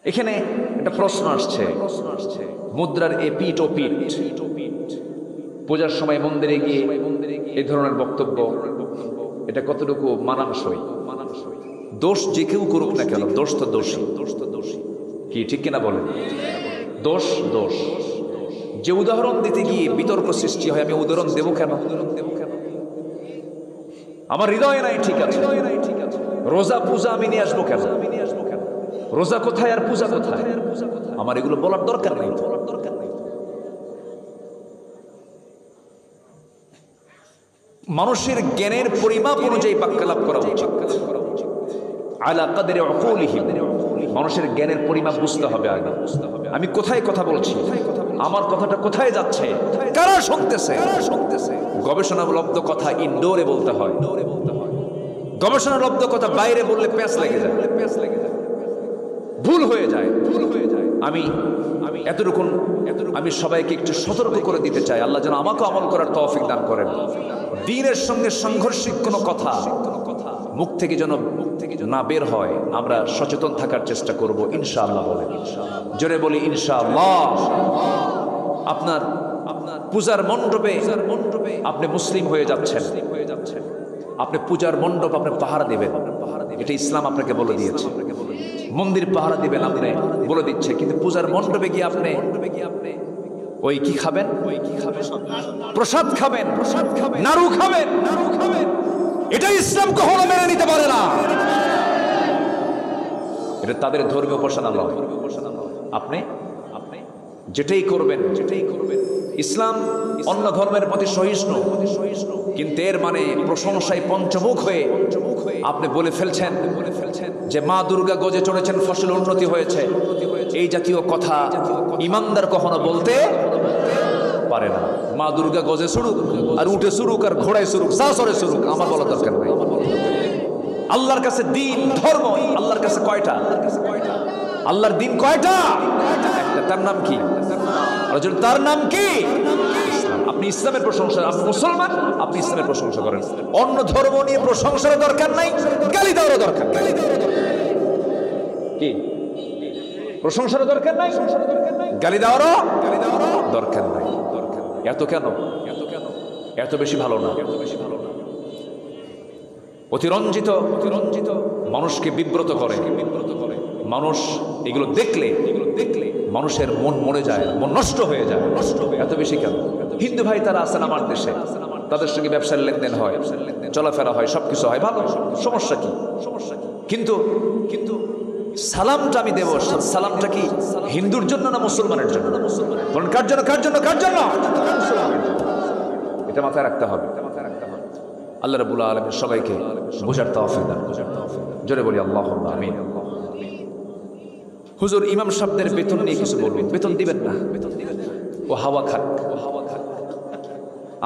এখানে একটা প্রশ্ন আসছে, মুদ্রার এ পিঠ ও পিঠ, পূজার সময় মন্দিরে গিয়ে এই ধরনের বক্তব্য, এটা কতটুকু মানানসই? দোষ যে কেউ করুক না কেন, দোষ তো দোষী। কি ঠিক কিনা বলেন? দোষ দোষ। যে উদাহরণ দিতে গিয়ে বিতর্ক সৃষ্টি হয়, আমি উদাহরণ দেব কেন? আমার হৃদয়ে নাই, ঠিক আছে। রোজা পূজা আমি নিয়ে আসবো কেন? রোজা কোথায় আর পূজা কোথায়? আমার এগুলো বলার দরকার নেই। মানুষের জ্ঞানের পরিমাপ অনুযায়ী বাক্যালাপ করা উচিত। আলা কাদরে উকুলিহিম, মানুষের জ্ঞানের পরিমাপ বুঝতে হবে আগে। আমি কোথায় কথা বলছি, আমার কথাটা কোথায় যাচ্ছে, কারা শুনতেছে। গবেষণালব্ধ কথা ইনডোরে বলতে হয়, গবেষণালব্ধ কথা বাইরে বললে প্যাঁচ লেগে যায়, ভুল হয়ে যায়। আমি এতটুকু আমি সবাইকে একটু সতর্ক করে দিতে চাই, আল্লাহ যেন আমাকে আমল করার তৌফিক দান করেন। দ্বীনের সঙ্গে সাংঘর্ষিক কোনো কথা মুখ থেকে যেন না বের হয়, আমরা সচেতন থাকার চেষ্টা করব ইনশাআল্লাহ। বলেন জোরে বলি ইনশাআল্লাহ। আপনার পূজার মণ্ডপে আপনি মুসলিম হয়ে যাচ্ছেন, আপনি পূজার মণ্ডপ আপনি পাহারা দিবেন, এটা ইসলাম আপনাকে বলে দিয়েছে। মন্দির পাহারা দিবেন আপনি বলে দিচ্ছে, কিন্তু পূজার মণ্ডপে গিয়ে আপনি ওই কি খাবেন, প্রসাদ খাবেন, নাড়ু খাবেন, এটা ইসলাম কখনো মেনে নিতে পারে না। এটা তাদের ধর্মীয় উপাসনা নয়। আপনি যেটাই করবেন, ইসলাম অন্য ধর্মের প্রতি সহিষ্ণু, কিন্তু এর মানে প্রশংসায় পঞ্চমুখ হয়ে আপনি বলে ফেলছেন যে মা দুর্গা গজে চড়েছেন, ফসল উন্নতি হয়েছে, এই জাতীয় কথা ইমানদার কখনো বলতে পারে না। মা দুর্গা গজে চড়ুক আর উঠে চড়ুক আর ঘোড়ায় চড়ুক, যা চড়ে চড়ুক, আমার বলা দরকার নাই। আল্লাহর কাছে দিন ধর্ম, আল্লাহর কাছে কয়টা? আল্লাহর দিন কয়টা? একটা। তার নাম কি? তার নাম কি? ইসলাম। আপনি ইসলামের প্রশংসা, আপনি মুসলমান, আপনি ইসলামের প্রশংসা করেন। অন্য ধর্ম নিয়ে প্রশংসার দরকার নাই, গালি দেওয়ারও দরকার নাই। কি প্রশংসার দরকার নাই, গালি দেওয়ারও দরকার নাই। এত কেন? এত বেশি ভালো না, অতিরঞ্জিত মানুষকে বিব্রত করে। মানুষ এগুলো দেখলে মানুষের মন মরে যায়, মন নষ্ট হয়ে যায়। এত বেশি কেন? হিন্দু ভাই তারা আছেন আমার দেশে, তাদের সঙ্গে ব্যবসার লেনদেন হয়, চলাফেরা হয়, সবকিছু হয়, ভালো, সমস্যা কি? কিন্তু সালামটা আমি দেব, সালামটা কি হিন্দুর জন্য না মুসলমানের জন্য? বলেন কার জন্য? কার জন্য? কার জন্য? এটা মাথায় রাখতে হবে। আল্লাহ রাব্বুল আলামিন সবাইকে বোঝার তৌফিক দান। জোরে বলি আল্লাহুম্মা আমিন। হুজুর ইমাম সাহেবদের বেতন নিয়ে কিছু বলবেন। বেতন দিবেন না, ও হাওয়া খাক।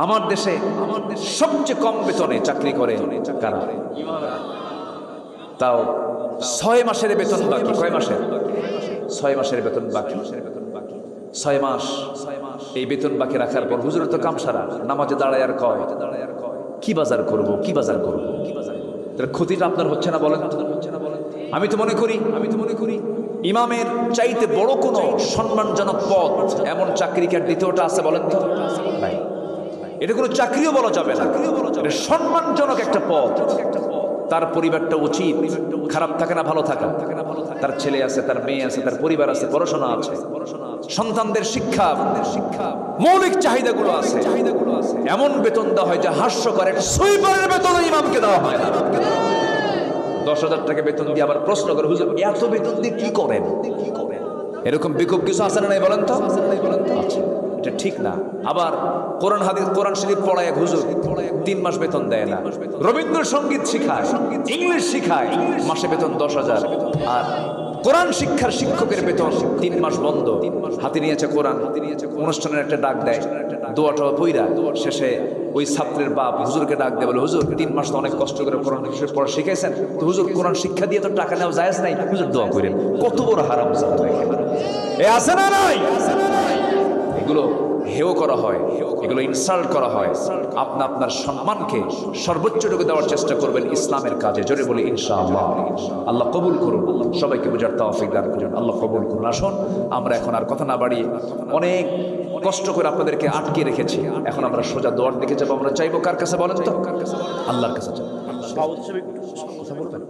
আমার দেশে সবচেয়ে কম বেতনে চাকরি করে কারা? তাও 6 মাসের বেতন বাকি। কয় মাসের? 6 মাসের বেতন বাকি। 6 মাস এই বেতন বাকি রাখার পর হুজুরের তো কাম সারা, নামাজে দাঁড়ায় আর কয় কি বাজার করব, কি বাজার করব। তার ক্ষতিটা আপনার হচ্ছে না বলেন? আমি তো মনে করি ইমামের চাইতে বড় কোনো সম্মানজনক পদ, এমন চাকরি কি আর দ্বিতীয়টা আছে বলেন তো? নাই। এটা কোনো চাকরিও বলা যাবে না, এটা সম্মানজনক একটা পদ। তার পরিবারটা উচিত খারাপ থাকে না ভালো থাকা। তার ছেলে আছে, তার মেয়ে আছে, তার পরিবার আছে, পড়াশোনা আছে, সন্তানদের শিক্ষা, মৌলিক চাহিদাগুলো আছে। এমন বেতন দেওয়া হয় যা হাস্যকর। একটা সুইপারের বেতন ইমামকে দেওয়া হয় না। 10,000 টাকা বেতন দিয়ে আবার প্রশ্ন করে, হুজুর এত বেতন দিয়ে কি করেন? এরকম বিক্ষোভ কিছু আছে না নাই বলেন তো? আচ্ছা, এটা ঠিক না। আবার কোরআন শরীফ পড়ায় হুজুর 3 মাস বেতন দেয় না। রবীন্দ্রসঙ্গীত শিখায়, ইংলিশ শিখায়, মাসে বেতন 10,000। আর কোরআন শিক্ষার শিক্ষকের বেতন 3 মাস বন্ধ। হাতে নিয়েছে কোরআন, অনুষ্ঠানের একটা ডাক দেয়, দোয়াটা পইরা শেষে ওই ছাত্রের বাপ হুজুরকে ডাক দেয়, বলে হুজুর 3 মাস তো অনেক কষ্ট করে কোরআন পড়া শিখাইছেন, তো হুজুর কোরআন শিক্ষা দিয়ে তো টাকা নেওয়া জায়েজ নাই, হুজুর দোয়া করেন। কত বড় হারাম জাত এ আছে না নাই? এগুলো হেয় করা হয়, এগুলো ইনসাল্ট করা হয়, আপনার সম্মানকে সর্বোচ্চটুকু দেওয়ার চেষ্টা করবেন ইসলামের কাজে। জোরে বলি ইনশাআল্লাহ। আল্লাহ কবুল করুন, সবাইকে বোঝার তৌফিক দান করুন। আল্লাহ কবুল করুন। আসুন আমরা এখন আর কথা না বাড়িয়ে, অনেক কষ্ট করে আপনাদেরকে আটকে রেখেছি, এখন আমরা সোজা দোয়ার দিকে যাবো। আমরা চাইবো কার কাছে বলেন তো? আল্লাহর কাছে চাইবো। কথা বলবেন?